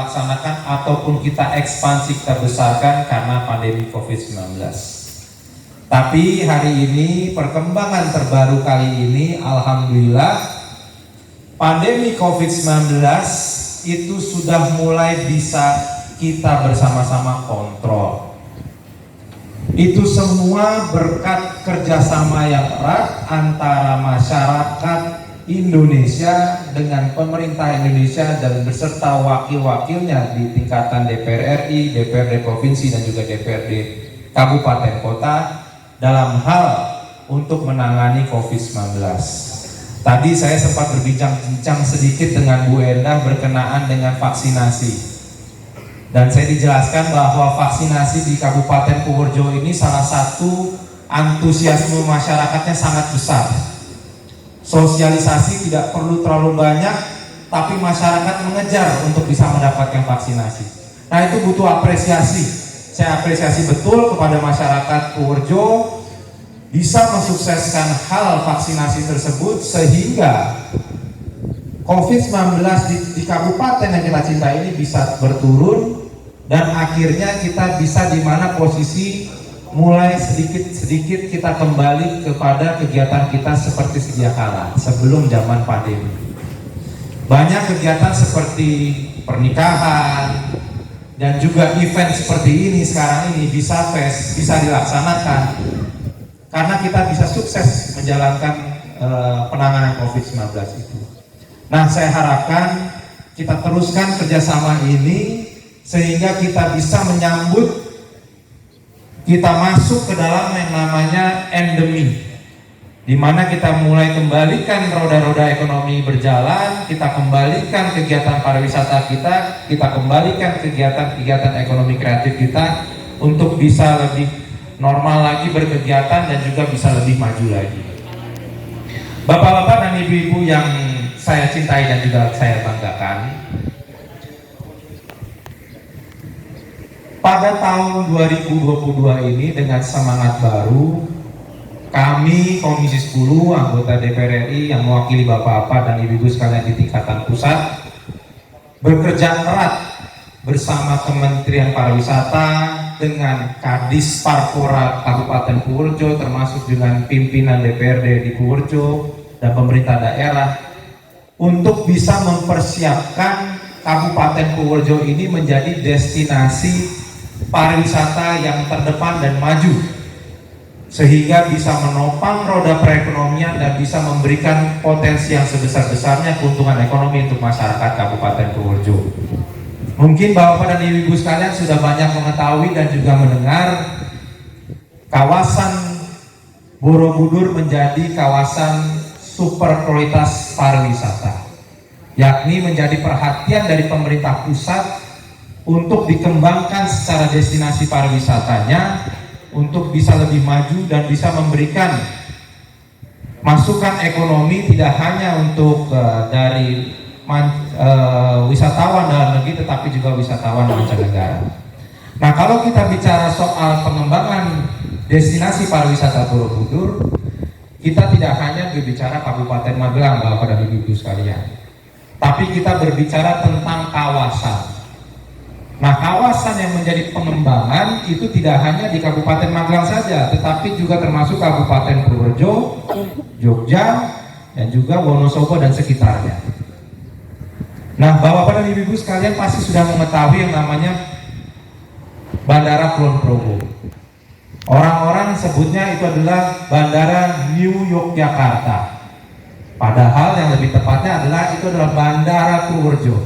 laksanakan ataupun kita ekspansi, kita besarkan karena pandemi COVID-19. Tapi hari ini perkembangan terbaru kali ini, alhamdulillah, pandemi COVID-19 itu sudah mulai bisa kita bersama-sama kontrol. Itu semua berkat kerjasama yang erat antara masyarakat Indonesia dengan pemerintah Indonesia dan beserta wakil-wakilnya di tingkatan DPR RI, DPRD Provinsi dan juga DPRD Kabupaten Kota dalam hal untuk menangani COVID-19. Tadi saya sempat berbincang-bincang sedikit dengan Bu Endah berkenaan dengan vaksinasi. Dan saya dijelaskan bahwa vaksinasi di Kabupaten Purworejo ini salah satu antusiasme masyarakatnya sangat besar. Sosialisasi tidak perlu terlalu banyak, tapi masyarakat mengejar untuk bisa mendapatkan vaksinasi. Nah, itu butuh apresiasi. Saya apresiasi betul kepada masyarakat Purworejo bisa mensukseskan hal vaksinasi tersebut sehingga COVID-19 di kabupaten yang kita cintai ini bisa berturun dan akhirnya kita bisa di mana posisi mulai sedikit-sedikit kita kembali kepada kegiatan kita seperti sedia kala sebelum zaman pandemi. Banyak kegiatan seperti pernikahan dan juga event seperti ini sekarang ini bisa dilaksanakan karena kita bisa sukses menjalankan penanganan COVID-19 itu. Nah, saya harapkan kita teruskan kerjasama ini sehingga kita bisa menyambut, kita masuk ke dalam yang namanya endemi, di mana kita mulai kembalikan roda-roda ekonomi berjalan, kita kembalikan kegiatan pariwisata kita kembalikan kegiatan-kegiatan ekonomi kreatif kita untuk bisa lebih normal lagi berkegiatan dan juga bisa lebih maju lagi. Bapak-bapak dan ibu-ibu yang saya cintai dan juga saya banggakan, pada tahun 2022 ini dengan semangat baru, kami Komisi 10 anggota DPR RI yang mewakili bapak-bapak dan ibu-ibu sekalian di tingkatan pusat bekerja erat bersama Kementerian Pariwisata dengan Kadis Parpora Kabupaten Purworejo termasuk dengan pimpinan DPRD di Purworejo dan pemerintah daerah untuk bisa mempersiapkan Kabupaten Purworejo ini menjadi destinasi pariwisata yang terdepan dan maju sehingga bisa menopang roda perekonomian dan bisa memberikan potensi yang sebesar-besarnya keuntungan ekonomi untuk masyarakat Kabupaten Purworejo. Mungkin Bapak dan Ibu sekalian sudah banyak mengetahui dan juga mendengar kawasan Borobudur menjadi kawasan super prioritas pariwisata, yakni menjadi perhatian dari pemerintah pusat untuk dikembangkan secara destinasi pariwisatanya untuk bisa lebih maju dan bisa memberikan masukan ekonomi tidak hanya untuk dari wisatawan dalam negeri tetapi juga wisatawan mancanegara. Nah, kalau kita bicara soal pengembangan destinasi pariwisata Borobudur, kita tidak hanya berbicara Kabupaten Magelang, Bapak dan Ibu sekalian, tapi kita berbicara tentang kawasan. Nah, kawasan yang menjadi pengembangan itu tidak hanya di Kabupaten Magelang saja, tetapi juga termasuk Kabupaten Purworejo, Jogja, dan juga Wonosobo dan sekitarnya. Nah, Bapak dan Ibu sekalian pasti sudah mengetahui yang namanya Bandara Kulon Progo. Orang-orang sebutnya itu adalah Bandara New Yogyakarta. Padahal yang lebih tepatnya itu adalah Bandara Purworejo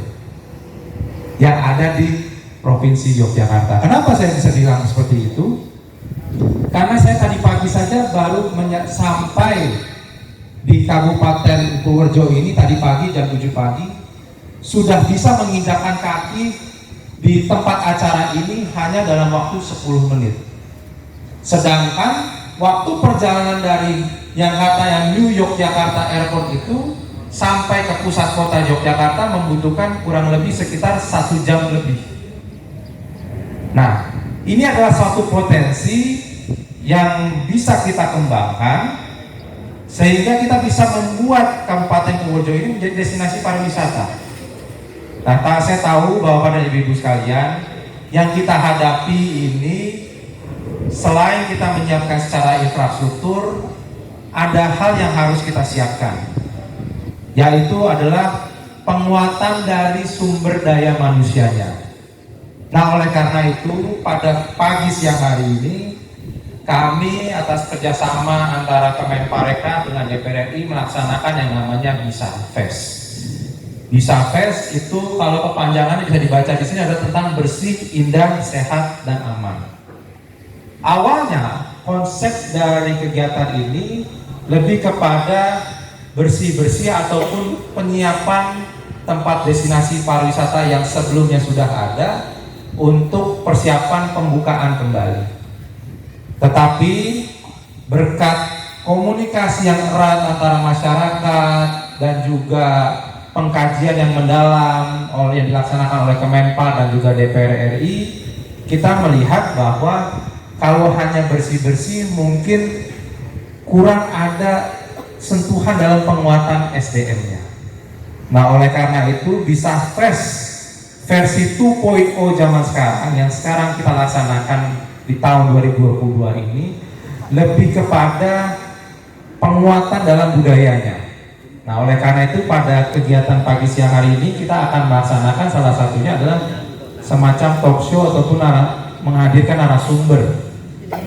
yang ada di Provinsi Yogyakarta. Kenapa saya bisa bilang seperti itu? Karena saya tadi pagi saja baru sampai di Kabupaten Purworejo ini tadi pagi jam 7 pagi sudah bisa menginjakkan kaki di tempat acara ini hanya dalam waktu 10 menit. Sedangkan waktu perjalanan dari yang New Yogyakarta Airport itu sampai ke pusat kota Yogyakarta membutuhkan kurang lebih sekitar 1 jam lebih. Nah, ini adalah suatu potensi yang bisa kita kembangkan sehingga kita bisa membuat Kabupaten Purworejo ini menjadi destinasi pariwisata. Nah, saya tahu bahwa pada ibu-ibu sekalian, yang kita hadapi ini selain kita menyiapkan secara infrastruktur, ada hal yang harus kita siapkan, yaitu adalah penguatan dari sumber daya manusianya. Nah, oleh karena itu pada pagi siang hari ini kami atas kerjasama antara Kemenparekraf dengan DPR RI melaksanakan yang namanya Bisa Fest. Bisa Fest itu kalau kepanjangannya bisa dibaca di sini ada tentang bersih, indah, sehat, dan aman. Awalnya konsep dari kegiatan ini lebih kepada bersih-bersih ataupun penyiapan tempat destinasi pariwisata yang sebelumnya sudah ada untuk persiapan pembukaan kembali. Tetapi berkat komunikasi yang erat antara masyarakat dan juga pengkajian yang mendalam yang dilaksanakan oleh Kemenpa dan juga DPR RI, kita melihat bahwa kalau hanya bersih-bersih mungkin kurang ada sentuhan dalam penguatan SDM-nya. Nah, oleh karena itu Bisa Fest versi 2.0 zaman sekarang yang sekarang kita laksanakan di tahun 2022 ini lebih kepada penguatan dalam budayanya. Nah, oleh karena itu pada kegiatan pagi siang hari ini kita akan melaksanakan salah satunya adalah semacam talk show ataupun menghadirkan narasumber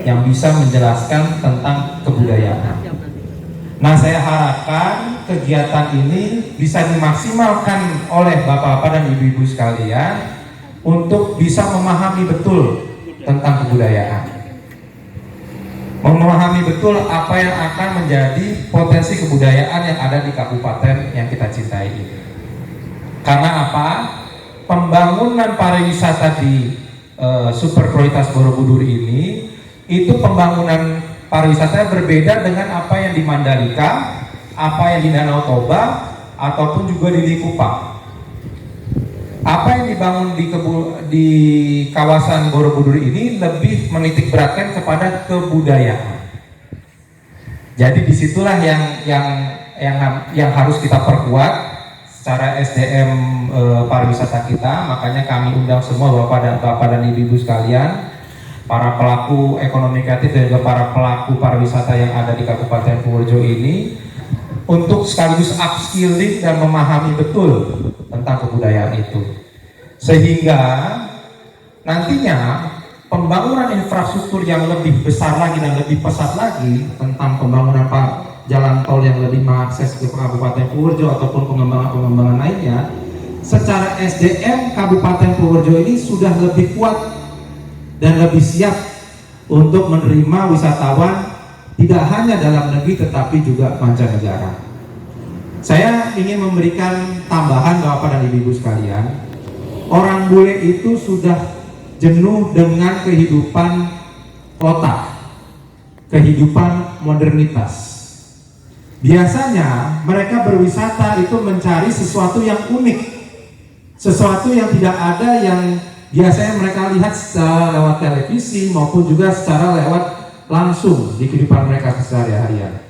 yang bisa menjelaskan tentang kebudayaan. Nah, saya harapkan kegiatan ini bisa dimaksimalkan oleh bapak-bapak dan ibu-ibu sekalian untuk bisa memahami betul tentang kebudayaan. Memahami betul apa yang akan menjadi potensi kebudayaan yang ada di kabupaten yang kita cintai ini. Karena apa? Pembangunan pariwisata di super prioritas Borobudur ini itu pembangunan pariwisata berbeda dengan apa yang di Mandalika, apa yang di Danau Toba, ataupun juga di Likupang. Apa yang dibangun di kawasan Borobudur ini lebih menitik beratkan kepada kebudayaan. Jadi disitulah yang harus kita perkuat secara SDM pariwisata kita. Makanya kami undang semua bapak dan ibu-ibu sekalian, para pelaku ekonomi kreatif dan juga para pelaku pariwisata yang ada di Kabupaten Purworejo ini untuk sekaligus upskilling dan memahami betul tentang kebudayaan itu, sehingga nantinya pembangunan infrastruktur yang lebih besar lagi dan lebih pesat lagi tentang pembangunan jalan tol yang lebih mengakses ke Kabupaten Purworejo ataupun pengembangan lainnya, secara SDM Kabupaten Purworejo ini sudah lebih kuat dan lebih siap untuk menerima wisatawan tidak hanya dalam negeri tetapi juga mancanegara. Saya ingin memberikan tambahan Bapak dan Ibu sekalian, orang bule itu sudah jenuh dengan kehidupan kota, kehidupan modernitas. Biasanya mereka berwisata itu mencari sesuatu yang unik, sesuatu yang tidak ada yang biasanya mereka lihat secara lewat televisi maupun juga secara lewat langsung di kehidupan mereka sehari-harian.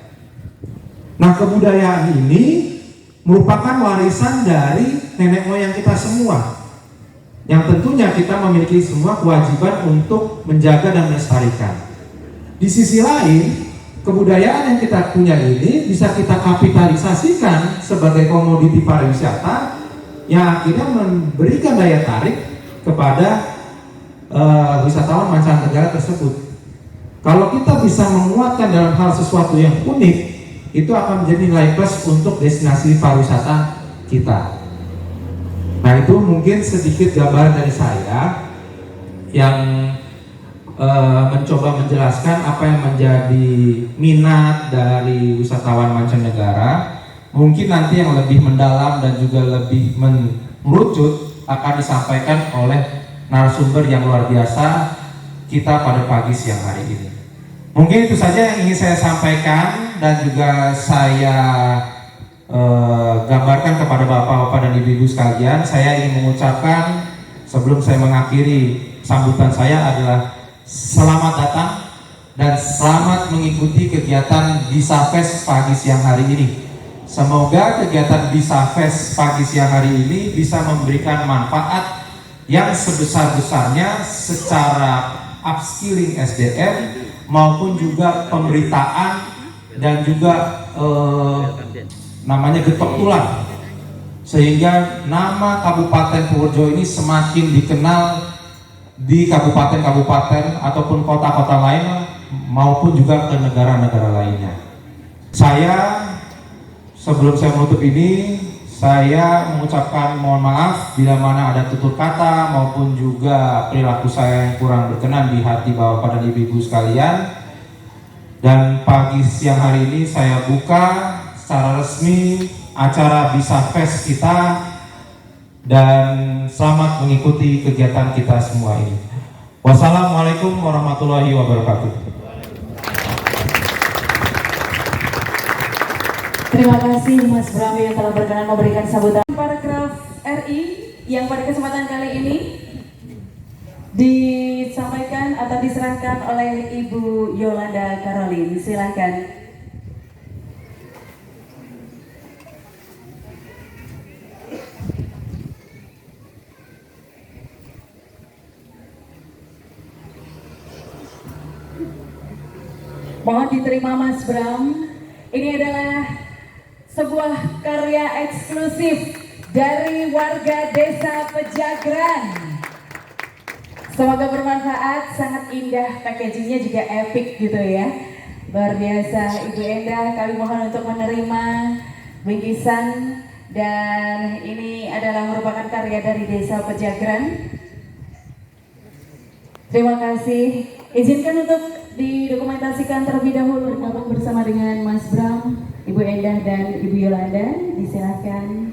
Nah, kebudayaan ini merupakan warisan dari nenek moyang kita semua, yang tentunya kita memiliki semua kewajiban untuk menjaga dan melestarikan. Di sisi lain, kebudayaan yang kita punya ini bisa kita kapitalisasikan sebagai komoditi pariwisata yang akhirnya memberikan daya tarik kepada wisatawan mancanegara tersebut. Kalau kita bisa menguatkan dalam hal sesuatu yang unik, itu akan menjadi nilai plus untuk destinasi pariwisata kita. Nah, itu mungkin sedikit gambaran dari saya yang mencoba menjelaskan apa yang menjadi minat dari wisatawan mancanegara. Mungkin nanti yang lebih mendalam dan juga lebih mengerucut akan disampaikan oleh narasumber yang luar biasa kita pada pagi siang hari ini. Mungkin itu saja yang ingin saya sampaikan dan juga saya gambarkan kepada bapak-bapak dan ibu-ibu sekalian. Saya ingin mengucapkan sebelum saya mengakhiri sambutan saya adalah selamat datang dan selamat mengikuti kegiatan Bisa Fest pagi siang hari ini. Semoga kegiatan Bisa Fest pagi siang hari ini bisa memberikan manfaat yang sebesar-besarnya secara upskilling SDM maupun juga pemberitaan dan juga namanya getok tulang, sehingga nama Kabupaten Purworejo ini semakin dikenal di kabupaten-kabupaten ataupun kota-kota lain maupun juga ke negara-negara lainnya. Sebelum saya menutup ini, saya mengucapkan mohon maaf bila mana ada tutur kata maupun juga perilaku saya yang kurang berkenan di hati Bapak dan Ibu-ibu sekalian. Dan pagi siang hari ini saya buka secara resmi acara Bisa Fest kita, dan selamat mengikuti kegiatan kita semua ini. Wassalamualaikum warahmatullahi wabarakatuh. Terima kasih Mas Bram yang telah berkenan memberikan sambutan. Paragraf RI yang pada kesempatan kali ini disampaikan atau diserahkan oleh Ibu Yolanda Karolin. Silakan. Mohon diterima Mas Bram. Ini adalah sebuah karya eksklusif dari warga Desa Pejagran. Semoga bermanfaat, sangat indah, packagingnya juga epic gitu ya. Luar biasa. Ibu Endah, kami mohon untuk menerima bingkisan, dan ini adalah merupakan karya dari Desa Pejagran. Terima kasih. Izinkan untuk didokumentasikan terlebih dahulu bersama dengan Mas Bram, Ibu Endah dan Ibu Yolanda. Disilahkan.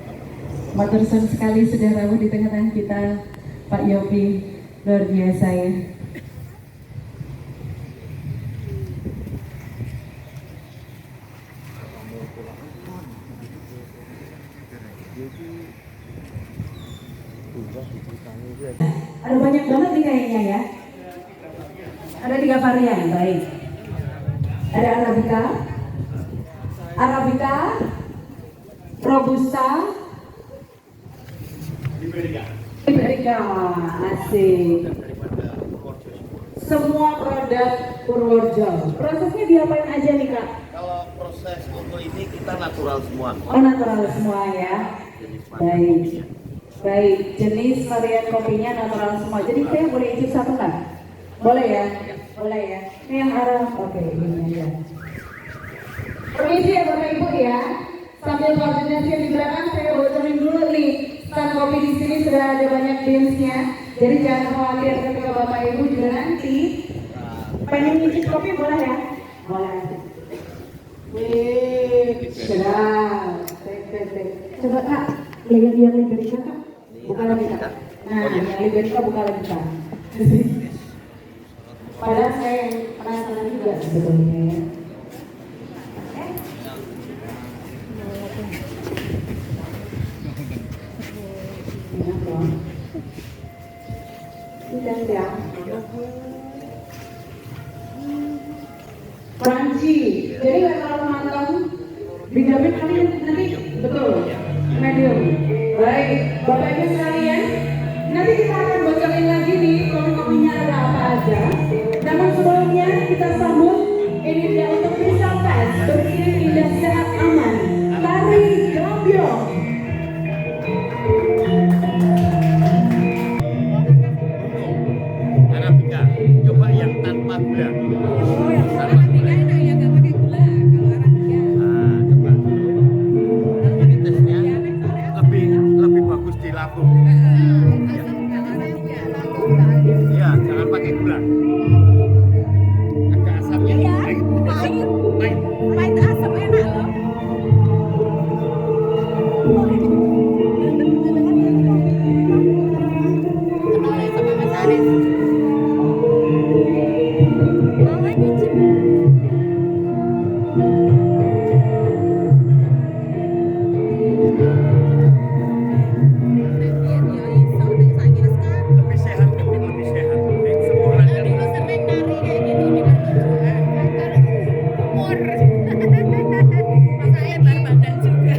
Matur suwun sekali sudah rawuh di tengah-tengah kita Pak Yopi, luar biasa ya. Ada banyak banget nih kayaknya ya. Ada 3 varian, baik. Ada Arabica, Robusta, Liberica, asik. Semua produk Purworejo. Prosesnya diapain aja nih Kak? Kalau proses untuk ini kita natural semua. Oh, natural semua ya. Baik. Baik, jenis varian kopinya natural semua. Jadi saya boleh icip satu nggak? Boleh ya? Boleh ya. Ini yang Arab. Oke, ini aja. Permisi ya Bapak Ibu ya. Sambil koordinasi di belakang, saya bocorin dulu nih. Stand kopi di sini sudah ada banyak beansnya. Jadi jangan khawatir ketika Bapak Ibu juga nanti pengen nyicip kopi boleh ya? Boleh. Wih, sedap. Coba Kak, lihat yang Liberica Kak. Buka lagi Kak. Nah, yang Liberica buka lagi Kak. Padahal saya penasaran juga sebetulnya ya. Enak loh. Udah ya. Crunchy. Jadi nggak terlalu matang. Dijamin nanti betul. Medium. Baik, Bapak Ibu sekalian, nanti kita akan bocorin lagi nih kopi-kopinya ada apa aja. Namun sebelumnya kita sambut ini dia untuk Bisa Fest bersih, indah, sehat, aman. Tari Gambyong. Arabica, coba yang tanpa gula. Oh, yang Arabica enak ya, nggak pakai gula kalau Arabica. Nah, coba. Ini tesnya lebih bagus di lambung. Iya, jangan pakai gula. Ada asamnya. Iya, pahit asam enak loh. Kenalnya sama Mas Arif. Mama nyicip. Lebih sehat, lebih sehat. Semuanya Mas saya badan juga.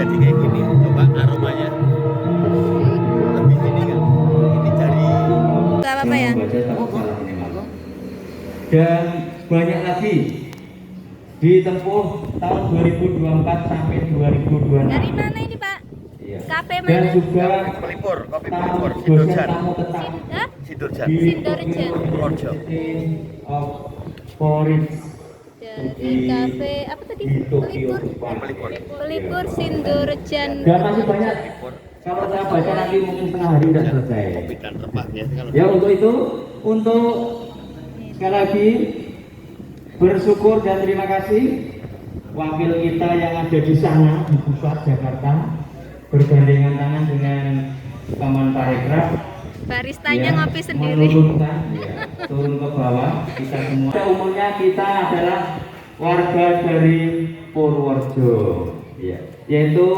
jadi kayak gini. Coba aromanya lebih ini kan. Ini dari Gak apa-apa ya. Dan banyak lagi ditempuh tahun 2024 sampai 2026. Dari mana ini Pak? Iya. Kafe Dan mana? juga pelipur, kopi tamu pelipur, dosen Sidorjan. tamu tetap Hah? Sidorjan. di Sidorjan. Purworejo. of Forest Dari kafe apa tadi? di Tokyo, Pelipur. Jepang. Pelipur. Pelipur Sindorjan. Dan masih banyak. Kalau saya baca nanti mungkin setengah hari sudah selesai. Kopi dan rempah ya. Kalau Ya untuk itu, untuk sekali lagi bersyukur dan terima kasih wakil kita yang ada di sana di pusat Jakarta bergandengan tangan dengan Taman Parekraf Baristanya ngopi sendiri. menurunkan turun ke bawah kita semua. Pada umumnya kita adalah warga dari Purworejo, ya, yaitu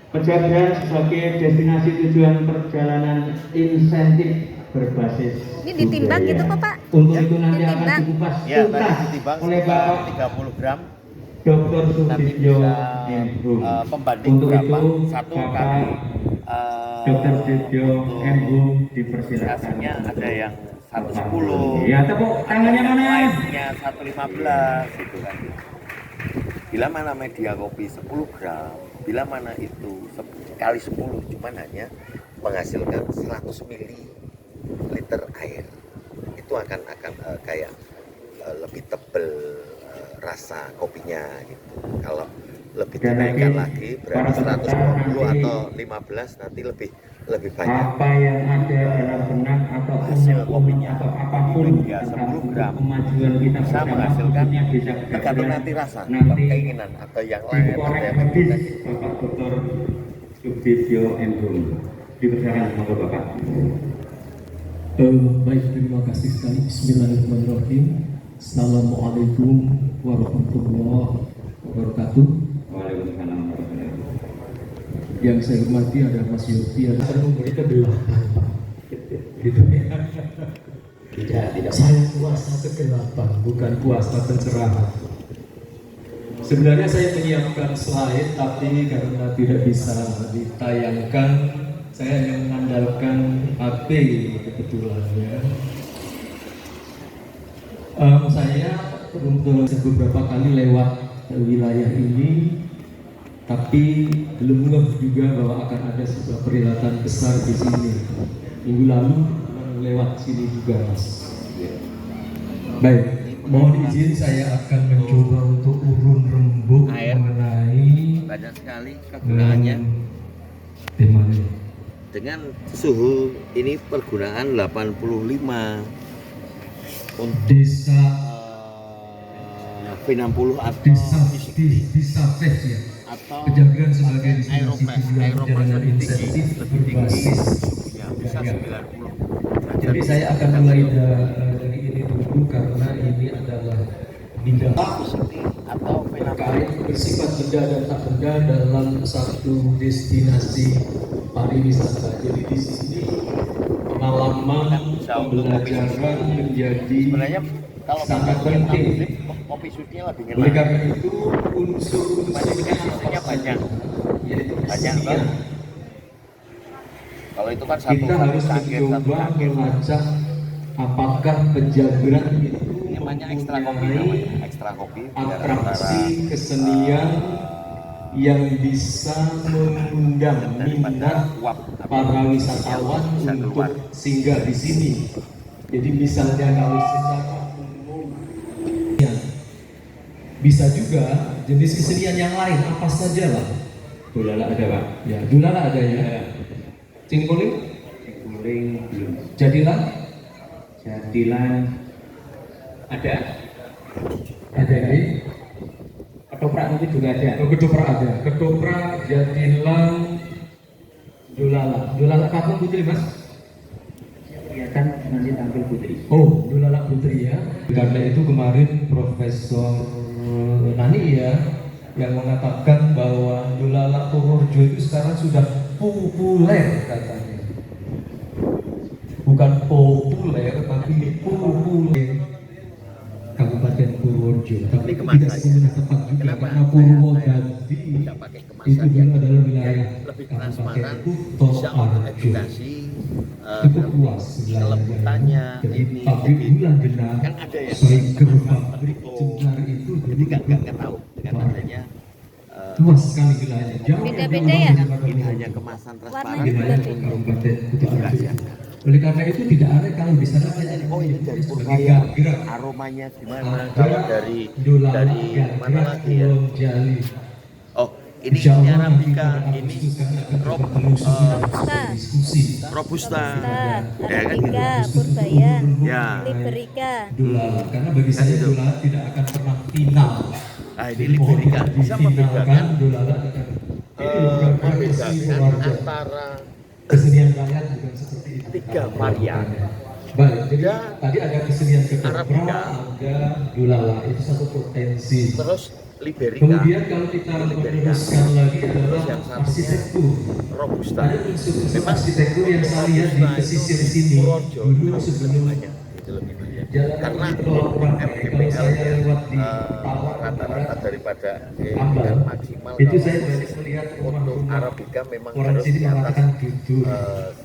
Pejagan sebagai destinasi tujuan perjalanan insentif berbasis Ini ditimbang budaya. gitu kok, Pak? Untuk itu nanti akan Ditimbang. dikupas ya tuntas tadi ditimbang oleh sekitar Bapak 30 gram. Dr. Nanti Sudibyo bisa M.Hum. pembanding Untuk berapa? itu Satu Bapak kali Dr. Sudibyo untuk M.Hum dipersilakan. hasilnya ada yang 110. Ya, tepuk tangannya yang mana? lainnya 115 gitu kan. Bila mana media kopi 10 gram, bila mana itu kali 10 cuman hanya menghasilkan 100 ml air. Itu akan kayak lebih tebel rasa kopinya gitu. Kalau lebih Dan dinaikkan lagi, lagi para berarti peserta 120 nanti atau 15 nanti lebih banyak. Apa yang ada dalam benak atau Hasil unek-unek kopinya atau apapun ya, tentang 10 gram kemajuan kita bisa bersama, menghasilkan khususnya desa tergantung Pegadaian, nanti rasa atau nanti keinginan atau yang lain atau dikorek yang habis berbeda. Bapak Dr. Sudibyo M.Hum. Dipersilakan sama Bapak. Baik, terima kasih sekali. Bismillahirrahmanirrahim. Assalamualaikum warahmatullahi wabarakatuh. Waalaikumsalam warahmatullahi wabarakatuh. Yang saya hormati adalah Mas Yofi yang akan memberi kegelapan. Gitu ya. Tidak. Saya puasa kegelapan, bukan puasa pencerahan. Sebenarnya saya menyiapkan slide, tapi karena tidak bisa ditayangkan, saya hanya mengandalkan HP kebetulan ya. Saya beberapa kali lewat wilayah ini, tapi belum ngeh juga bahwa akan ada sebuah perhelatan besar di sini. Minggu lalu lewat sini juga, Mas. Baik, mohon izin saya akan mencoba untuk urun rembuk Air. mengenai Banyak sekali kegunaannya temanya. dengan suhu ini pergunaan 85 untuk Desa P60 atau desa PES ya. atau Penjagaan sebagai destinasi Aeropress. tujuan Aeropress perjalanan lebih tinggi, insentif lebih tinggi. berbasis Ya, bisa budaya. 90. Jadi saya akan mulai dari ini dulu karena ini adalah bidang atau P60 terkait bersifat benda dan tak benda dalam satu destinasi pariwisata. Jadi di sini pengalaman pembelajaran menjadi sebenarnya kalau sangat kita lihat penting. tablet, kopi susunya lebih Oleh ngenal. karena itu unsur-unsurnya Susunya apa banyak. saja? Yaitu Banyak kesenian. banget. Kalau itu kan satu Kita harus cangkir, satu mencoba cangkir. melacak apakah penjagaan itu Ini namanya ekstra kopi mempunyai namanya. Ekstra kopi biar atraksi kesenian yang bisa mengundang minat uap para wisatawan bisa keluar. untuk singgah di sini. Jadi misalnya kalau secara umum ya, bisa juga jenis kesenian yang lain apa saja lah. Dulala ada Pak? Ya, dulala ada ya. Cingkuling, Guling belum. jadilan, Jadilan ada. ada ini. Ketoprak mungkin juga ada. Oh, ketoprak ada. Ketoprak, jadilan, dulala. Dulala kampung putri mas. Kelihatan nanti tampil putri. Oh, dulala putri ya. Karena itu kemarin Profesor Nani ya yang mengatakan bahwa dulala Purworejo itu sekarang sudah populer katanya. Bukan populer tapi populer. Kabupaten Purworejo. Tapi Ini kemasan tidak sepenuhnya tepat juga Kenapa? karena Purwodadi Tidak pakai kemasan. itu masyarakat dulu adalah yang wilayah lebih Kabupaten transparan, Kuto bisa Arjo. mengedukasi Cukup luas wilayahnya. kelembutannya Jadi ini. pabrik gula Jenar, Kan ada yang Striker pabrik Jenar itu jadi dulu nggak tahu dengan adanya luas sekali wilayahnya. Jauh Beda-beda jauh ya? daripada ini Purworejo. hanya kemasan transparan. Warnanya Wilayah juga beda. Kabupaten Kuto Arjo. Oleh karena itu tidak ada kalau di sana tidak ada Oh ini dari sebagai Purwaya, gerak. aromanya gimana? Kalau dari Dola, dari mana lagi ya? Pulau Jali. Oh ini Insya Allah nanti Arabica, pada ini Agustus kami akan Rob- coba telusuri dan Robusta. diskusi. Robusta. Robusta, Ya kan gitu. Arabica, Purbayan, Ya. Liberica. Dola, karena bagi saya itu. dola tidak akan pernah final. Ah ini Jadi mohon Liberica tidak bisa difinalkan, membedakan dola akan ini bukan profesi membedakan keluarga. antara Kesenian rakyat bukan seperti itu. Tiga varian. Baik, jadi Ada tadi ada kesenian Arabica. ketoprak, ada dolala, itu satu potensi. terus Liberica, Kemudian kalau kita meneruskan lagi adalah yang satunya arsitektur. Robusta. Ada unsur-unsur Memang arsitektur yang saya lihat di pesisir sini Purworejo dulu sebelum banyak, itu lebih banyak. jalan Karena dikelola kurang baik. Kalau saya lewat di rata-rata daripada Ambal, maksimal itu kalau saya banyak melihat untuk rumah-rumah Arabica memang orang harus sini di atas mengatakan jujur.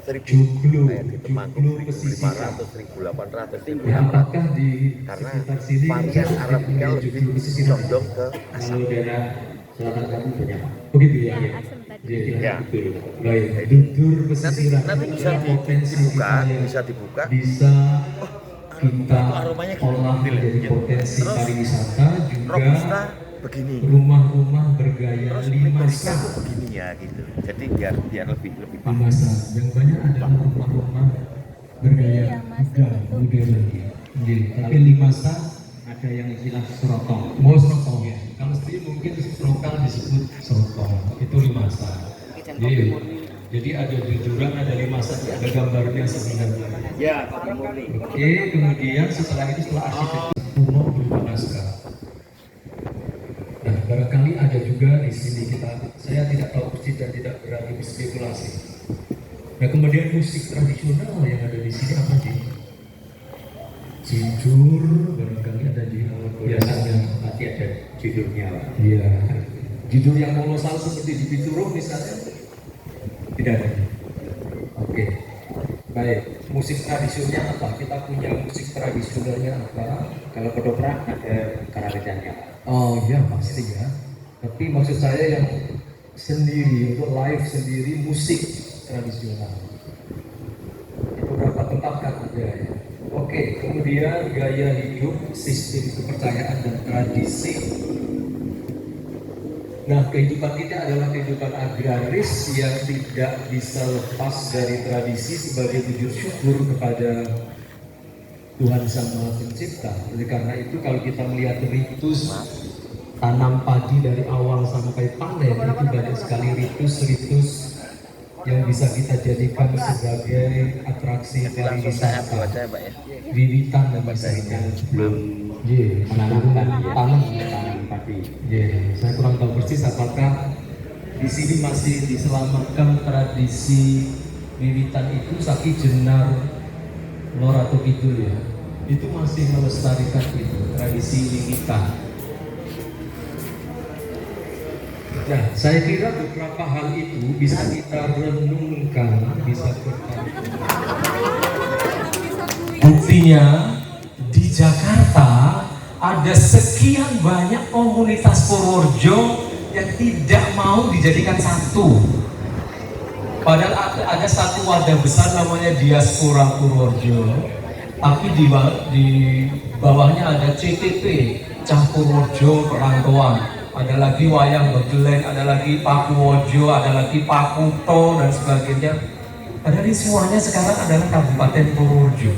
1000 Joglo, kayak di Temanggung joglo pesisir. 1500, 1800, Ya, 1600 apakah di karena sekitar sini varian saya Arabica punya lebih joglo pesisir? condong ke Kalau daerah selatan kami banyak. Begitu ya? Yang asam tadi. Jadi Ya. betul. Baik, jujur pesisiran nanti bisa potensi dibuka, kita yang bisa dibuka. bisa kita aromanya gini, olah menjadi gitu. potensi Terus, pariwisata Robusta juga begini, rumah-rumah bergaya terus lima Liberica sah. tuh begini ya gitu. Jadi biar lebih Lima sah. Yang banyak adalah rumah-rumah bergaya Yang masih muda, itu. modern. Jadi, tapi lima sah ada yang istilah serotong. Mau serotong ya. Kalau sendiri mungkin lokal disebut serotong. Itu lima sah. Jadi ada jujuran, ada lima sah, ada gambarnya sebenarnya. ya. Oke, kemudian setelah itu setelah arsitektur kuno berupa naskah. Nah, barangkali ada juga di sini saya tidak tahu pasti dan tidak berani berspekulasi. Nah, kemudian musik tradisional yang ada di sini apa sih? Jinjur, barangkali ada di biasanya nanti ada judulnya. Iya. Judul yang kolosal seperti di Pituro misalnya tidak ada. Oke. Baik, musik tradisionalnya apa? Kita punya musik tradisionalnya apa? Kalau ketoprak ada karawitannya. Oh iya pasti ya. Tapi maksud saya yang sendiri untuk live sendiri musik tradisional. Di beberapa tempat kan ada ya. Oke, kemudian gaya hidup, sistem kepercayaan dan tradisi. Nah, kehidupan kita adalah kehidupan agraris yang tidak bisa lepas dari tradisi sebagai wujud syukur kepada Tuhan Sang Maha Pencipta. Oleh karena itu kalau kita melihat ritus tanam padi dari awal sampai panen itu banyak sekali ritus-ritus yang bisa kita jadikan sebagai atraksi pariwisata. Buat saya Pak ya. Wiwitan dan misalnya Belum menanamkan ya. tanam. Tanam padi. Saya kurang tahu persis apakah di sini masih diselamatkan tradisi wiwitan itu Saki Jenar Lor atau Kidul ya. Itu masih melestarikan itu tradisi wiwitan. Nah, saya kira beberapa hal itu bisa kita renungkan, bisa kita. Buktinya di Jakarta ada sekian banyak komunitas Purworejo yang tidak mau dijadikan satu. Padahal ada satu wadah besar namanya Diaspora Purworejo, tapi di bawahnya ada CTP, Cah Purworejo Perantauan. Ada lagi Wayang Begelen, ada lagi Pakuwojo, ada lagi Pakuto dan sebagainya. Padahal ini semuanya sekarang adalah Kabupaten Purworejo.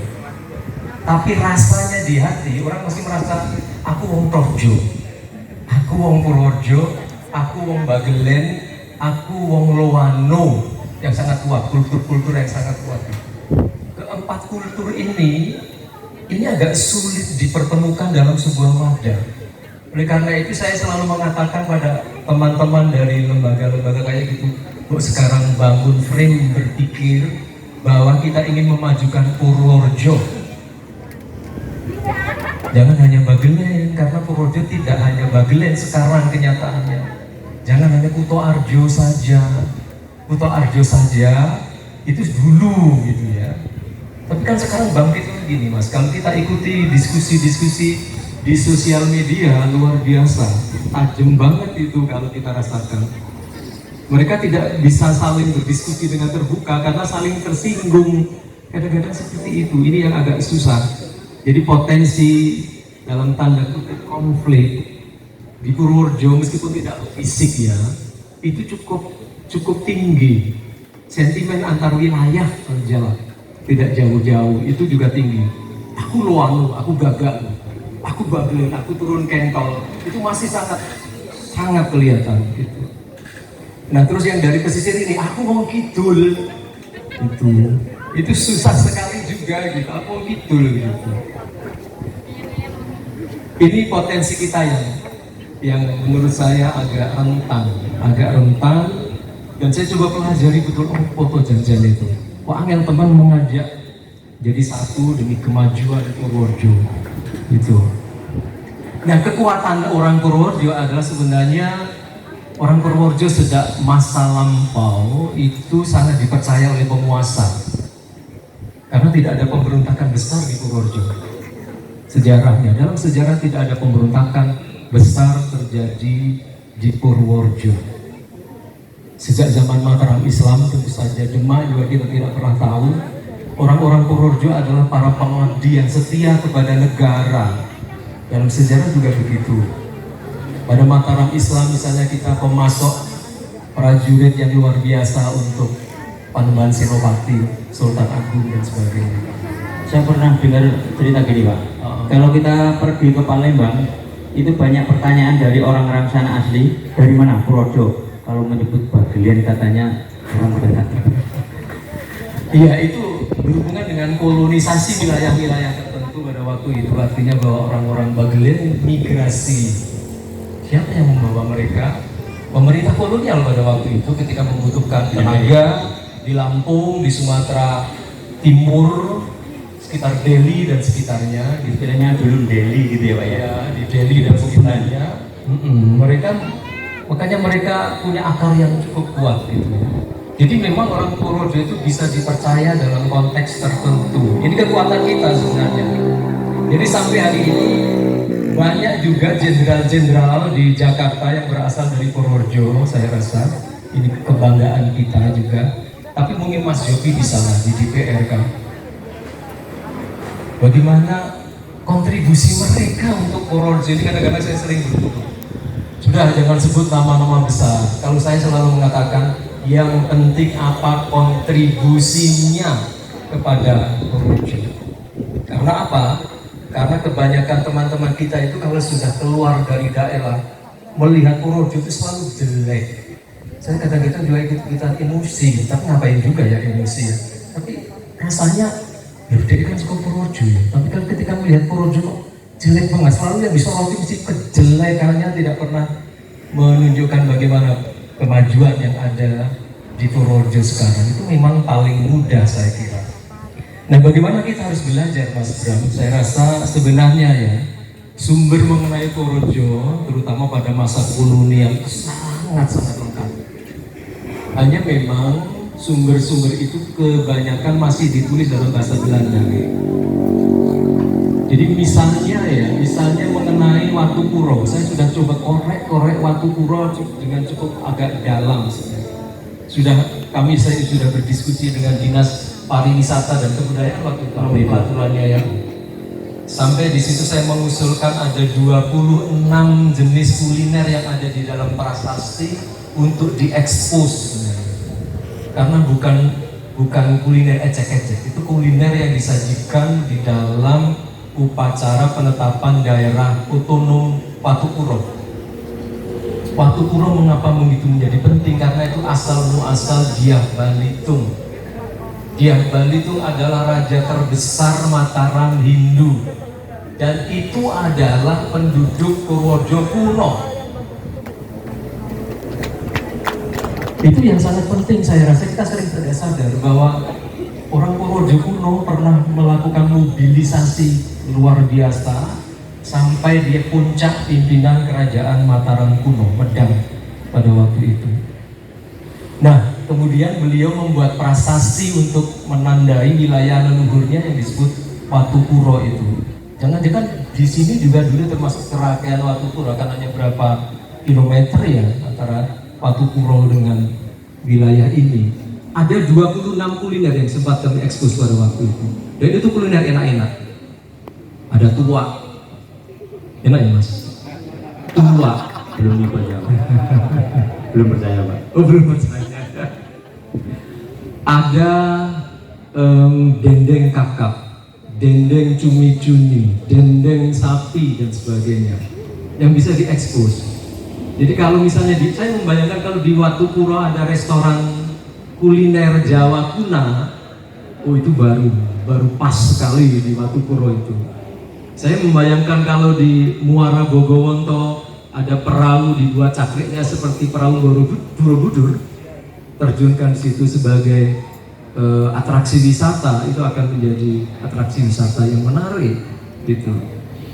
Tapi rasanya di hati orang masih merasa aku wong Torjo, aku wong Purworejo, aku wong Bagelen, aku wong Lowano yang sangat kuat, kultur-kultur yang sangat kuat. Keempat kultur ini agak sulit dipertemukan dalam sebuah wadah. Oleh karena itu saya selalu mengatakan pada teman-teman dari lembaga-lembaga kayak gitu, kok sekarang bangun frame berpikir bahwa kita ingin memajukan Purworejo. Jangan hanya Bagelen, karena Purworejo tidak hanya Bagelen sekarang kenyataannya. Jangan hanya Kuto Arjo saja. Kuto Arjo saja itu dulu gitu ya. Tapi kan sekarang bangkit lagi nih Mas. Kalau kita ikuti diskusi-diskusi di sosial media luar biasa, tajam banget itu kalau kita rasakan. Mereka tidak bisa saling berdiskusi dengan terbuka karena saling tersinggung. Kadang-kadang seperti itu. Ini yang agak susah. Jadi potensi dalam tanda kutip konflik di Purworejo meskipun tidak fisik ya, itu cukup tinggi. Sentimen antar wilayah berjalan, tidak jauh-jauh, itu juga tinggi. Aku loanu, aku gagal, aku bablen, aku turun kentol, itu masih sangat kelihatan gitu. Nah terus yang dari pesisir ini, aku mau kidul, itu susah sekali juga gitu, aku mau kidul gitu. Ini potensi kita yang menurut saya agak rentan, dan saya coba pelajari betul foto janjian itu. Wah, angel teman mengajak jadi satu demi kemajuan Purworejo itu. Nah, kekuatan orang Purworejo adalah sebenarnya orang Purworejo sejak masa lampau itu sangat dipercaya oleh penguasa karena tidak ada pemberontakan besar di Purworejo. Sejarahnya, dalam sejarah tidak ada pemberontakan besar terjadi di Purworejo. Sejak zaman Mataram Islam, tentu saja Demak juga kita tidak pernah tahu. Orang-orang Purworejo adalah para pengabdi yang setia kepada negara. Dalam sejarah juga begitu. Pada Mataram Islam misalnya kita pemasok prajurit yang luar biasa untuk Panembahan Senopati, Sultan Agung dan sebagainya. Saya pernah dengar cerita gini Pak. Kalau kita pergi ke Palembang, itu banyak pertanyaan dari orang-orang sana asli. Dari mana? Purworejo. Kalau menyebut Bagelian katanya orang Batak. Iya, itu berhubungan dengan kolonisasi wilayah-wilayah tertentu pada waktu itu. Artinya bahwa orang-orang Bagelian migrasi. Siapa yang membawa mereka? Pemerintah kolonial pada waktu itu ketika membutuhkan tenaga di Lampung, di Sumatera Timur, sekitar Delhi dan sekitarnya. Istilahnya dulu Delhi gitu ya Pak ya. Ya, di Delhi dan sekitarnya. Makanya mereka punya akar yang cukup kuat gitu. Jadi memang orang Purworejo itu bisa dipercaya dalam konteks tertentu. Ini kekuatan kita sebenarnya. Jadi sampai hari ini banyak juga jenderal-jenderal di Jakarta yang berasal dari Purworejo. Saya rasa ini kebanggaan kita juga. Tapi mungkin Mas Yopi bisa lah di DPR kan. Bagaimana kontribusi mereka untuk Purworejo ini? Kadang-kadang saya sering bertanya. Sudah, jangan sebut nama-nama besar. Kalau saya selalu mengatakan yang penting apa kontribusinya kepada Purworejo. Karena apa? Karena kebanyakan teman-teman kita itu kalau sudah keluar dari daerah melihat Purworejo itu selalu jelek. Saya kadang-kadang juga ikut emosi, tapi ngapain juga ya emosi ya. Tapi rasanya ya dia kan suka Purworejo ya. Tapi kan ketika melihat Purworejo kok jelek banget, selalu yang disoroti mesti kejelekannya, tidak pernah menunjukkan bagaimana kemajuan yang ada di Purworejo sekarang. Itu memang paling mudah saya kira. Nah, bagaimana kita harus belajar Mas Bram? Saya rasa sebenarnya ya sumber mengenai Purworejo terutama pada masa kolonial itu sangat lengkap. Hanya memang sumber-sumber itu kebanyakan masih ditulis dalam bahasa Belanda. Jadi misalnya mengenai Watu Puro, saya sudah coba korek Watu Puro dengan cukup agak dalam sebenarnya. Saya sudah berdiskusi dengan Dinas Pariwisata dan Kebudayaan waktu itu aturannya ya. Sampai di situ saya mengusulkan ada 26 jenis kuliner yang ada di dalam prasasti untuk diekspos. Karena bukan kuliner ecek-ecek, itu kuliner yang disajikan di dalam upacara penetapan daerah otonom Watu Puro. Watu Puro mengapa begitu menjadi penting? Karena itu asal-muasal Dyah Balitung. Dyah Balitung adalah raja terbesar Mataram Hindu, dan itu adalah penduduk Purworejo kuno. Itu yang sangat penting. Saya rasa kita sering tidak sadar bahwa orang Purworejo kuno pernah melakukan mobilisasi luar biasa sampai di puncak pimpinan kerajaan Mataram kuno, Medang. pada waktu itu. Nah, kemudian beliau membuat prasasti untuk menandai wilayah leluhurnya yang disebut Watu Puro itu. Jangan-jangan di sini juga dulu termasuk kerangkaian Watu Puro, kan hanya berapa kilometer ya antara Watu Puro dengan wilayah ini. Ada 26 kuliner yang sempat kami ekspos pada waktu itu. Dan itu kuliner enak-enak. Ada tuak. Enak ya Mas? Tuak. Belum dibaca, Pak. Belum percaya, Pak. Oh belum percaya. Ada dendeng kakap, dendeng cumi-cumi, dendeng sapi dan sebagainya yang bisa diekspos. Jadi kalau misalnya saya membayangkan kalau di Watu Puro ada restoran kuliner Jawa kuna, oh itu baru pas sekali di Watu Puro itu. Saya membayangkan kalau di Muara Bogowonto ada perahu dibuat cakriknya seperti perahu Borobudur, terjunkan di situ sebagai atraksi wisata, itu akan menjadi atraksi wisata yang menarik gitu.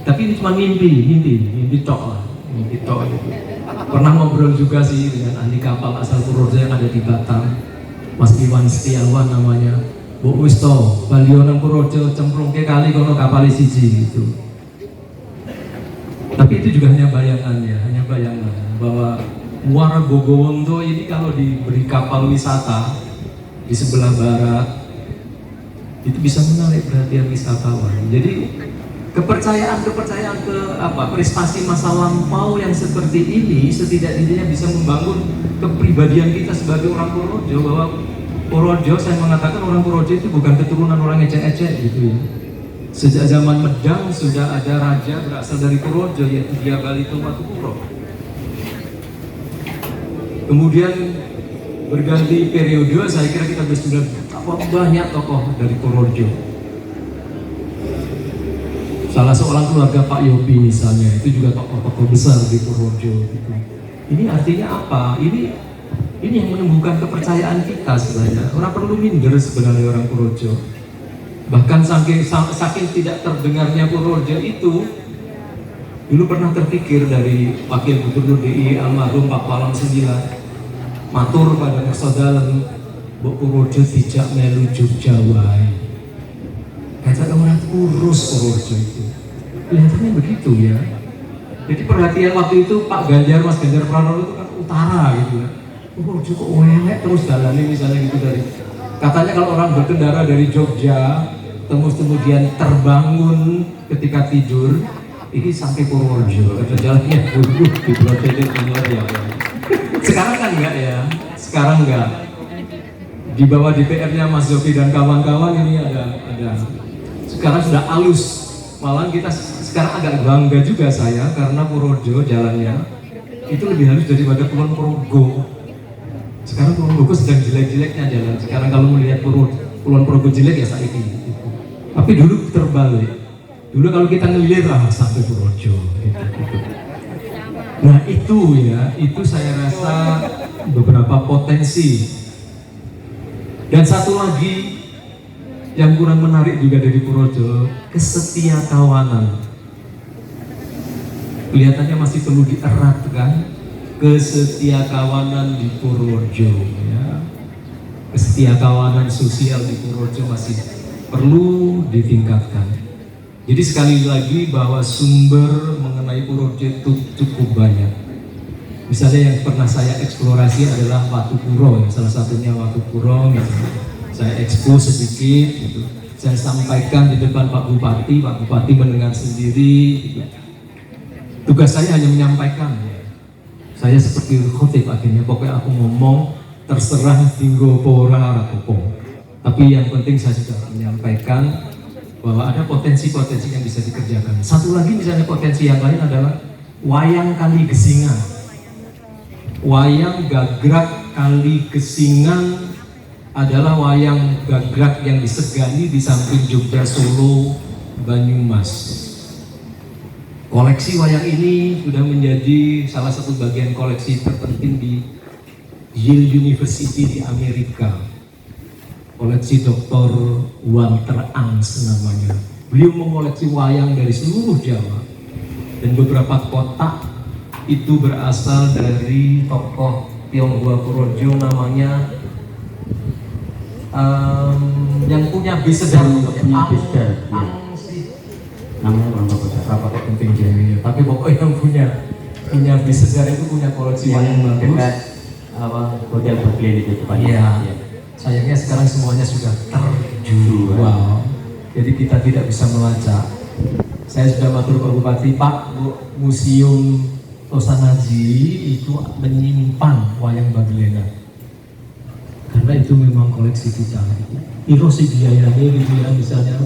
Tapi ini cuma mimpi tok lah, mimpi tok gitu. Pernah ngobrol juga sih dengan ahli kapal asal Purworejo yang ada di Batam, Mas Iwan Setiawan namanya. Bu wis to, balionan Purworejo cemplungke kali kono kapal siji gitu. Tapi itu juga hanya bayangan bahwa Muara Bogowonto ini kalau diberi kapal wisata di sebelah barat itu bisa menarik perhatian wisatawan. Jadi kepercayaan prestasi masa lampau yang seperti ini setidaknya bisa membangun kepribadian kita sebagai orang Purworejo, bahwa Purworejo, saya mengatakan orang Purworejo itu bukan keturunan orang ecek-ecek gitu ya. Sejak zaman Medang sudah ada raja berasal dari Purworejo, yaitu Diabalito Watu Puro. Kemudian berganti periode, saya kira kita sudah banyak tokoh dari Purworejo. Salah seorang keluarga Pak Yopi misalnya, itu juga tokoh-tokoh besar di Purworejo gitu. Ini artinya apa? Ini yang menumbuhkan kepercayaan kita sebenarnya. Orang perlu minder sebenarnya orang Purworejo. Bahkan saking tidak terdengarnya Purworejo itu, dulu pernah terpikir dari Wakil Gubernur DI almarhum Pak Palang 9 matur pada Ngersodalen, Mbok Purworejo dijak melu Jogja wae. Kata orang kurus Purworejo itu. Kelihatannya begitu ya. Jadi perhatian waktu itu Pak Ganjar, Mas Ganjar Pranowo itu kan utara gitu ya. Purworejo kok welek terus jalannya misalnya gitu dari. Katanya kalau orang berkendara dari Jogja, kemudian terbangun ketika tidur, ini sampai Purworejo. Ada jalannya dulu di Broadway ya. Sekarang kan enggak ya, sekarang enggak. Di bawah DPR-nya Mas Zoki dan kawan-kawan ini ada. Sekarang sudah halus. Malah kita sekarang agak bangga juga saya karena Purworejo jalannya itu lebih halus daripada Kulon Progo. Sekarang Kulon Progo sedang jelek-jeleknya jalan. Sekarang kalau melihat Kulon Progo jelek ya saiki. Tapi dulu terbalik. Dulu kalau kita ngelihat sampai Purworejo. Gitu. Nah itu saya rasa beberapa potensi. Dan satu lagi yang kurang menarik juga dari Purworejo, kesetiakawanan. Kelihatannya masih perlu dieratkan kesetiakawanan di Purworejo. Ya. Kesetiakawanan sosial di Purworejo masih perlu ditingkatkan. Jadi sekali lagi bahwa sumber mengenai Purworejo itu cukup banyak. Misalnya yang pernah saya eksplorasi adalah Watu Puro, salah satunya Watu Puro. Saya ekspos sedikit, gitu. Saya sampaikan di depan Pak Bupati mendengar sendiri. Gitu. Tugas saya hanya menyampaikan. Saya seperti khotib akhirnya, pokoknya aku ngomong terserah tinggo pora rapopo. Tapi yang penting saya sudah menyampaikan bahwa ada potensi-potensi yang bisa dikerjakan. Satu lagi misalnya potensi yang lain adalah wayang kali gesingan. Wayang gagrak kali gesingan adalah wayang gagrak yang disegani di samping Jogja, Solo, Banyumas. Koleksi wayang ini sudah menjadi salah satu bagian koleksi terpenting di Yale University di Amerika. Koleksi Dr. Walter Angst namanya. Beliau mengoleksi wayang dari seluruh Jawa dan beberapa kotak itu berasal dari tokoh Tionghoa Purworejo namanya yang punya bis sedar, Punya bis sedar, ya. Namanya orang Berapa penting dia, tapi pokoknya yang punya bis sedar itu punya koleksi wayang bagus. dekat apa hotel Baglen itu depannya. Iya. Ya. Sayangnya sekarang semuanya sudah terjual. Jadi kita tidak bisa melacak. Saya sudah matur Pak Bupati, Pak, Museum Tosanaji itu menyimpan wayang Bagelena. Karena itu memang koleksi kita. Piro sih biayanya gitu ya, misalnya.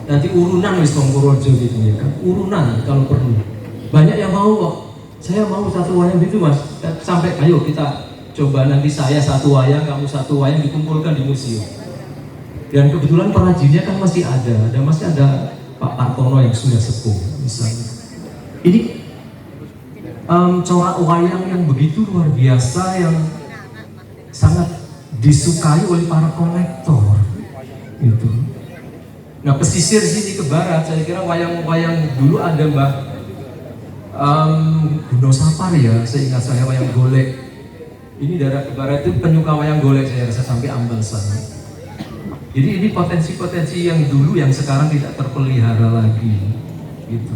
Nanti urunan wis wong Purworejo gitu ya kan. Urunan kalau perlu. Banyak yang mau kok. Saya mau satu wayang gitu Mas. Sampai ayo kita coba nanti saya satu wayang, kamu satu wayang dikumpulkan di museum. Dan kebetulan perajinnya kan masih ada, dan masih ada Pak Partono yang sudah sepuh misalnya. Ini corak wayang yang begitu luar biasa yang sangat disukai oleh para kolektor. Gitu. Nah pesisir sini ke barat, saya kira wayang-wayang dulu ada Mbah Guno Sapar ya, seingat saya wayang golek. Ini daerah ke barat itu penyuka wayang golek saya rasa sampai Ambal sana. Jadi ini potensi-potensi yang dulu yang sekarang tidak terpelihara lagi, gitu.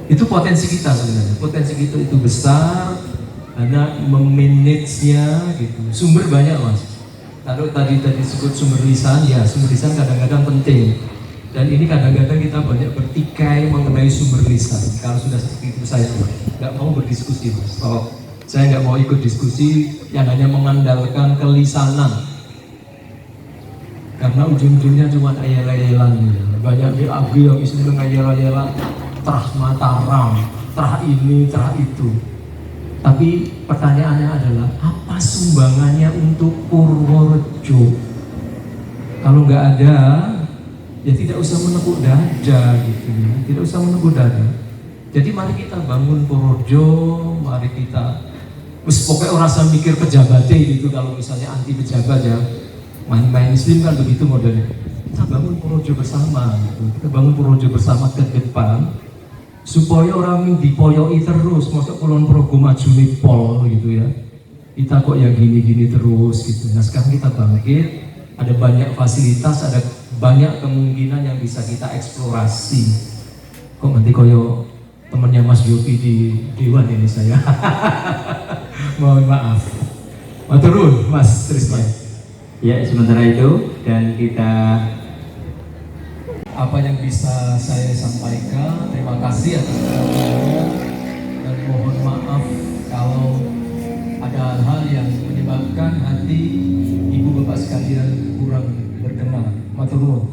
Itu potensi kita sebenarnya. Potensi kita itu besar, karena memanage-nya gitu. Sumber banyak Mas. Kalau tadi disebut sumber lisan, ya sumber lisan kadang-kadang penting. Dan ini kadang-kadang kita banyak bertikai mengenai sumber lisan. Kalau sudah seperti itu saya nggak mau berdiskusi Mas. Kalau saya nggak mau ikut diskusi yang hanya mengandalkan kelisanan. Karena ujung-ujungnya cuma ayel-ayelan. Banyak BAB yang isinya ayel-ayelan, terah Mataram, terah ini, terah itu. Tapi pertanyaannya adalah apa sumbangannya untuk Purworejo? Kalau nggak ada, ya tidak usah menekuk dada gitu ya. Tidak usah menekuk dada. Jadi mari kita bangun Purworejo, mari kita pokoknya orang saya mikir pejabatnya gitu. Kalau misalnya anti pejabat ya main Muslim kan begitu modelnya. Kita bangun Purworejo bersama gitu. Kita bangun Purworejo bersama ke depan supaya orang dipoyoi terus, masuk Kulon Progo maju nih pol gitu ya. Kita kok ya gini-gini terus gitu. Nah sekarang kita bangkit, ada banyak fasilitas, ada banyak kemungkinan yang bisa kita eksplorasi. Kok nanti koyo temennya Mas Yopi di Dewan ini saya. Mohon maaf. Maturun Mas Trisman. Ya, sementara itu dan kita Apa yang bisa saya sampaikan, terima kasih atas perhatiannya dan mohon maaf kalau ada hal-hal yang menyebabkan hati ibu bapak sekalian kurang berkenan. Matur nuwun.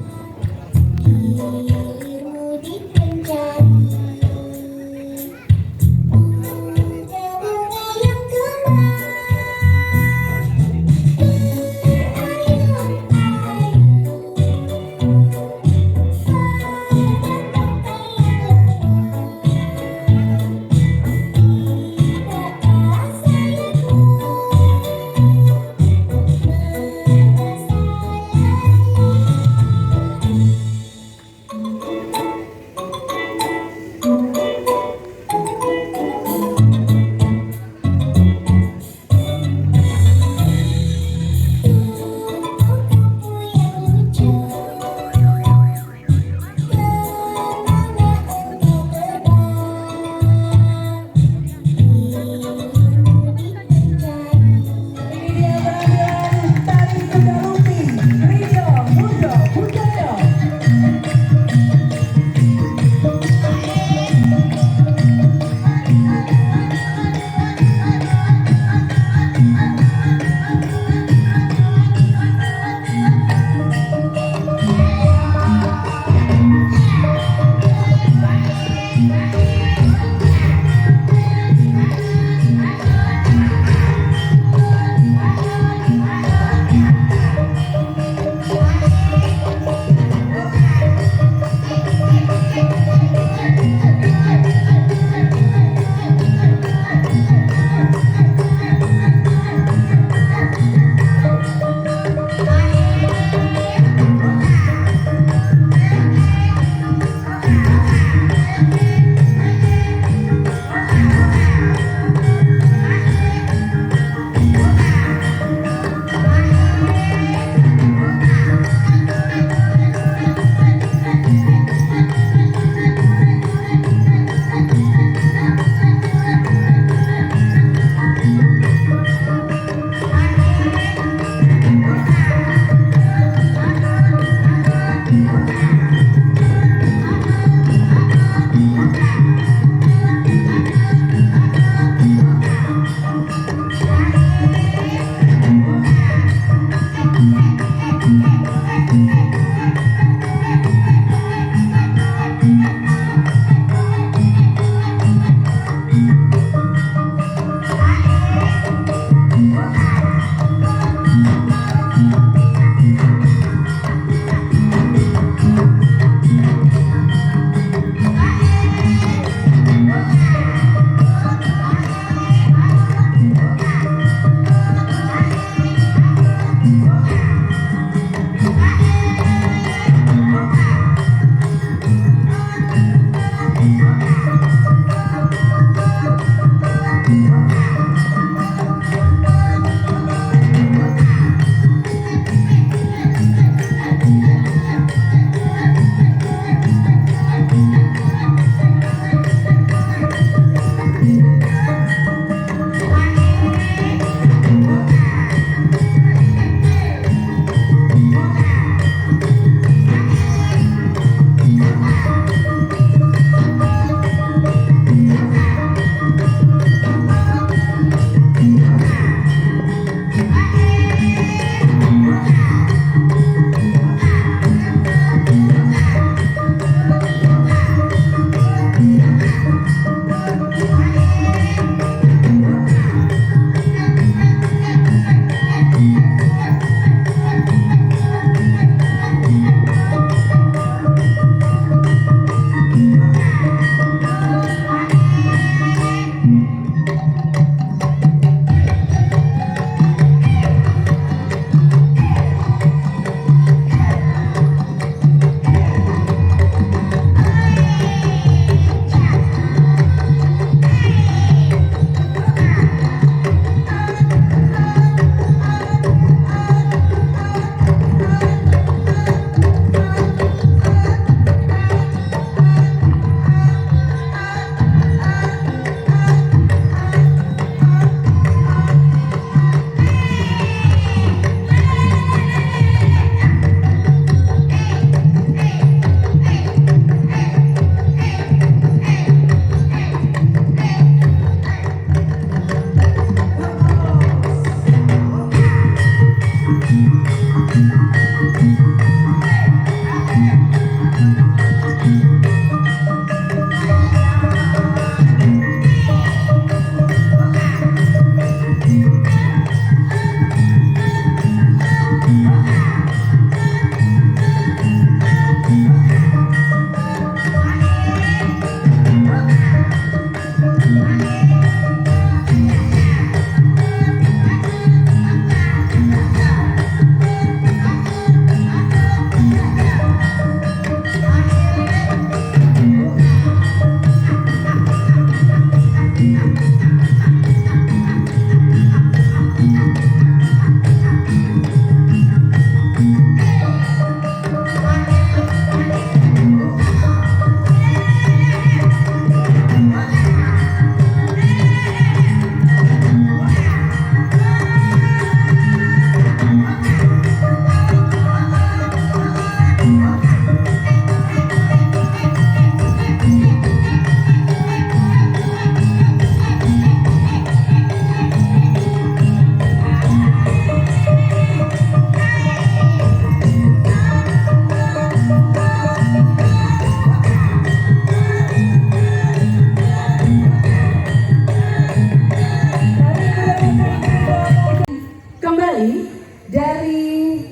kembali dari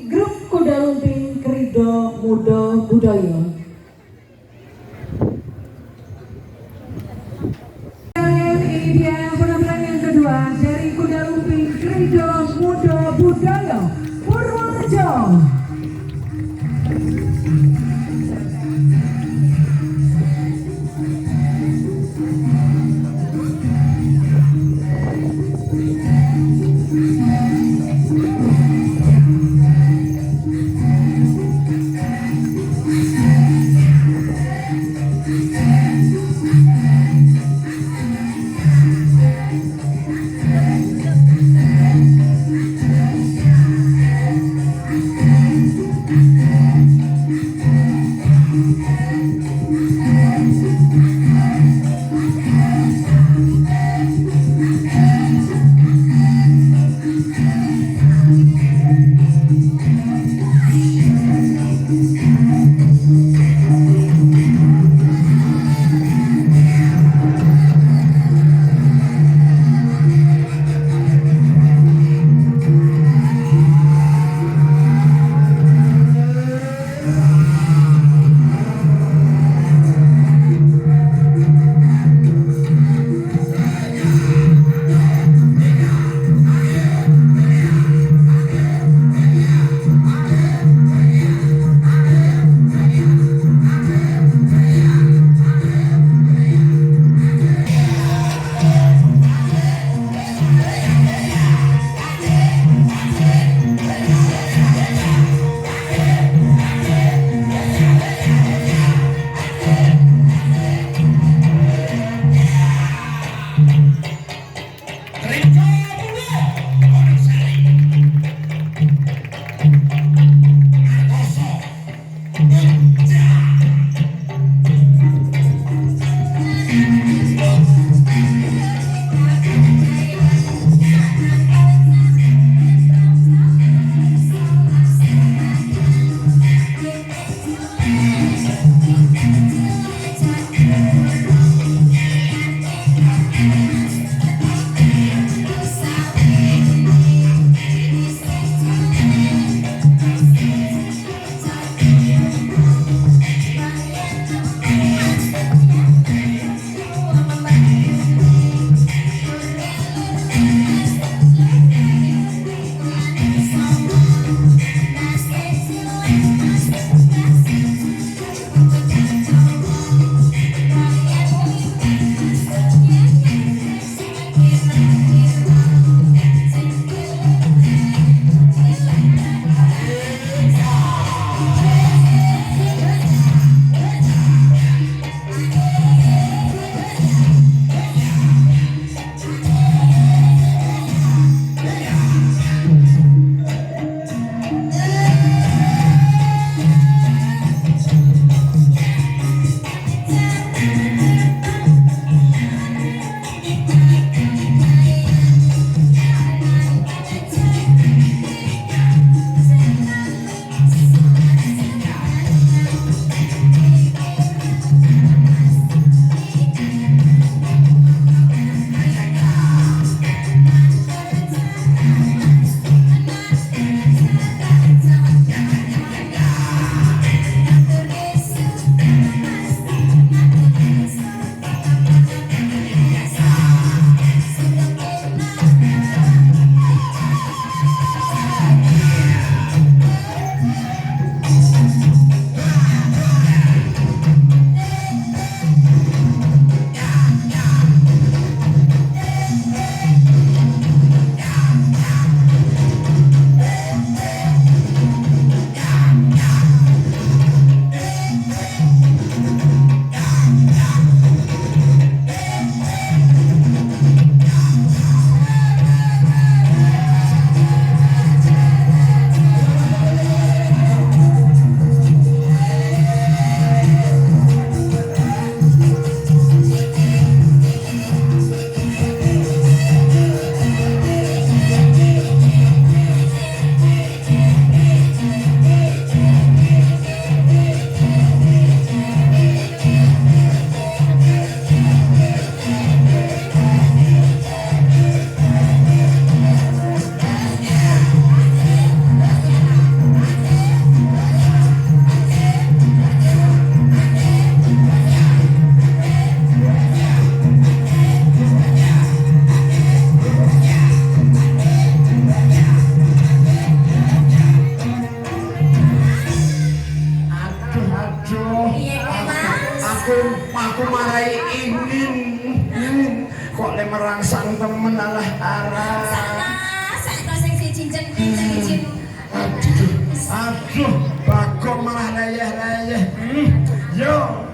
grup Kuda Lumping Krido Mudo Budoyo. Ini dia penampilan yang kedua dari Kuda Lumping Krido Mudo Budoyo Purworejo. Aduh, Bagong malah leyeh-leyeh. Yo.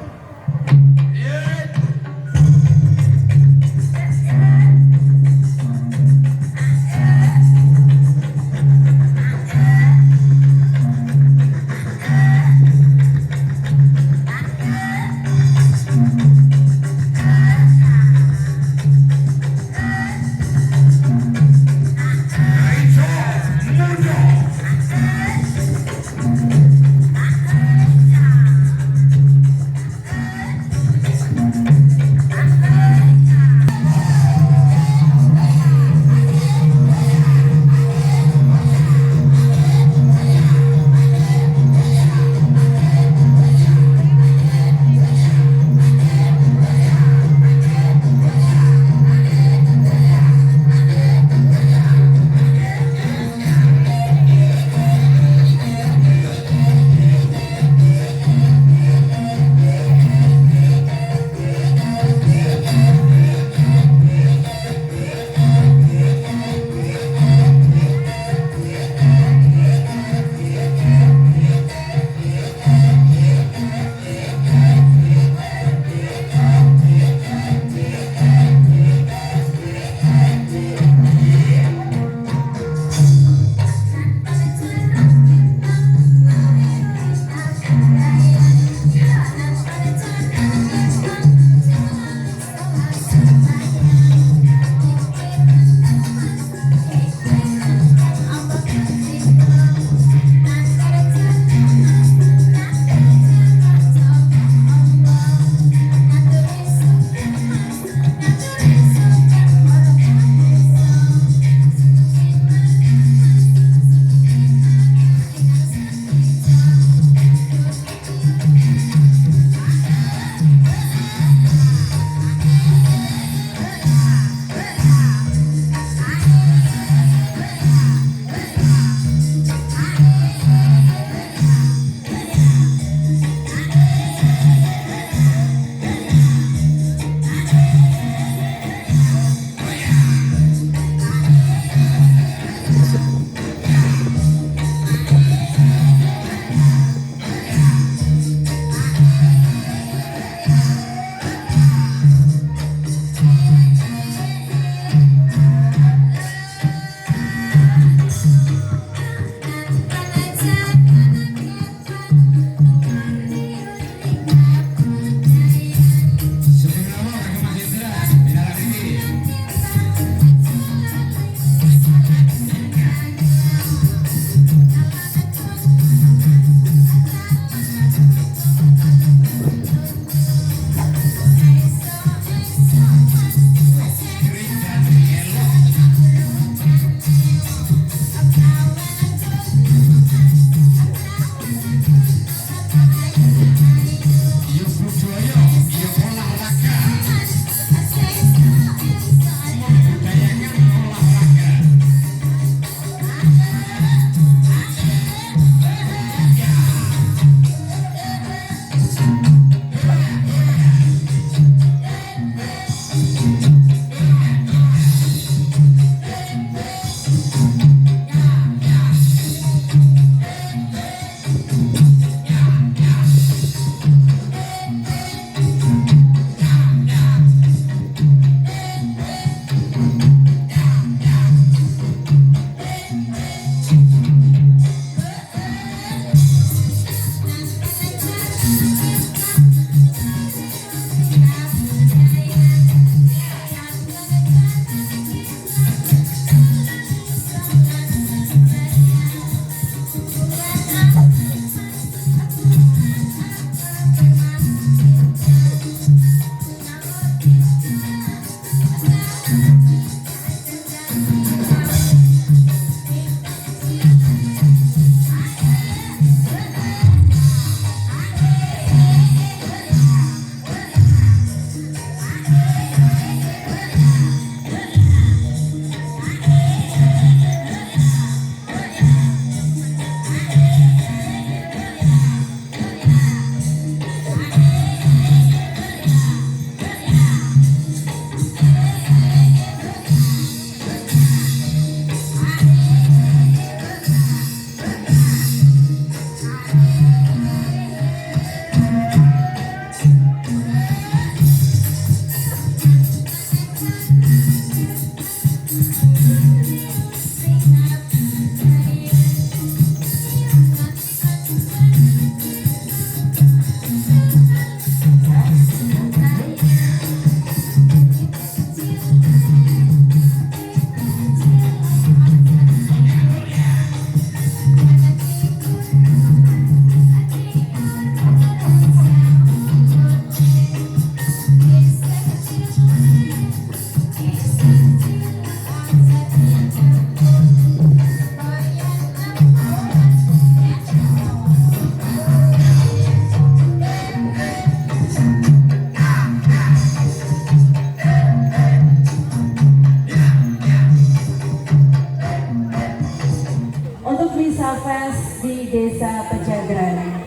Nutrisa Fest di Desa Pejagan.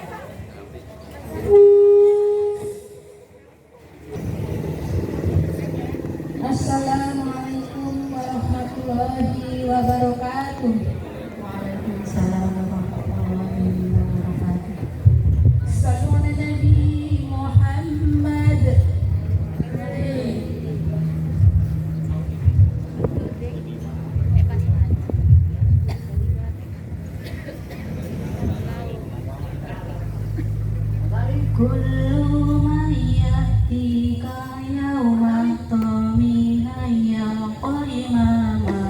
Assalamualaikum warahmatullahi wabarakatuh. Waalaikumsalam warahmatullahi wabarakatuh. Sallu ala Nabi Muhammad. Kullu ma ya'tika yawma tamina ya qaimama.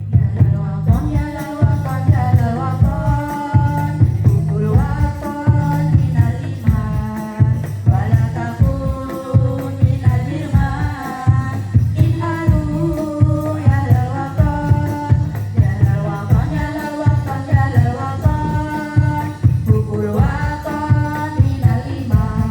Ya lal waton, ya lal waton, ya lal waton, ukul waton minal iman, wala takun minal jirman. Inhalu ya lal waton, ya lal waton, ya lal waton, ya lal waton, ukul waton minal iman.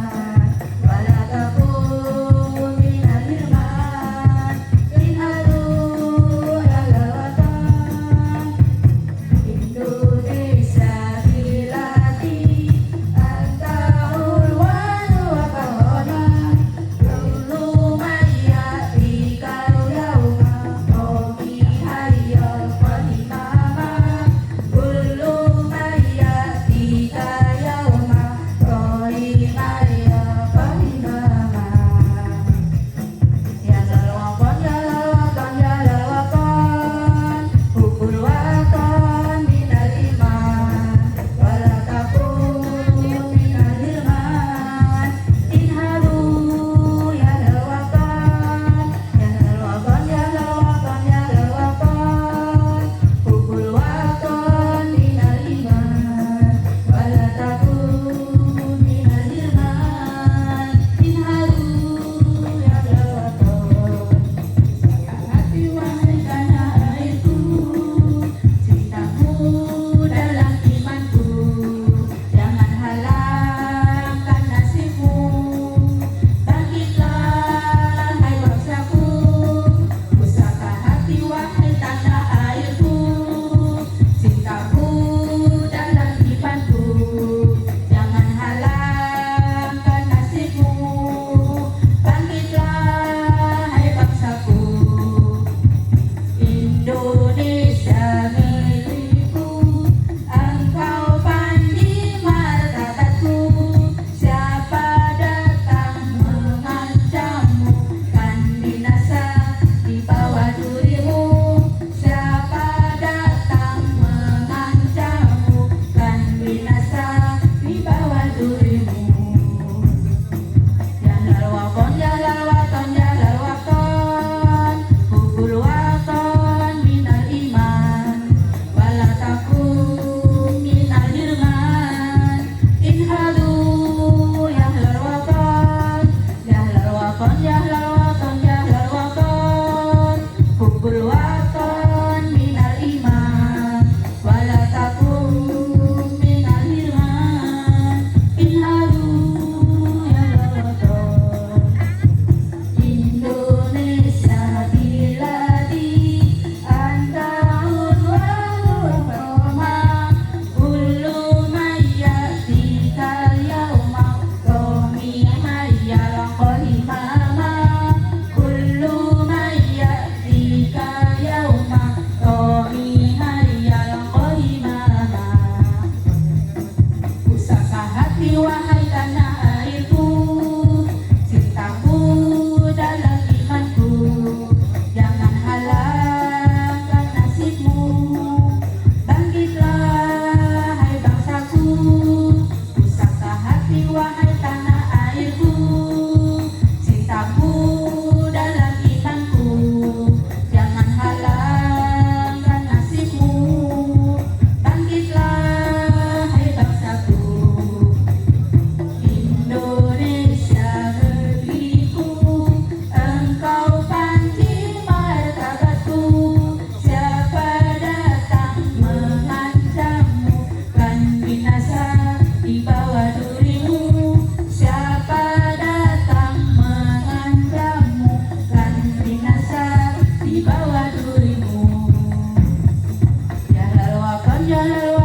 ya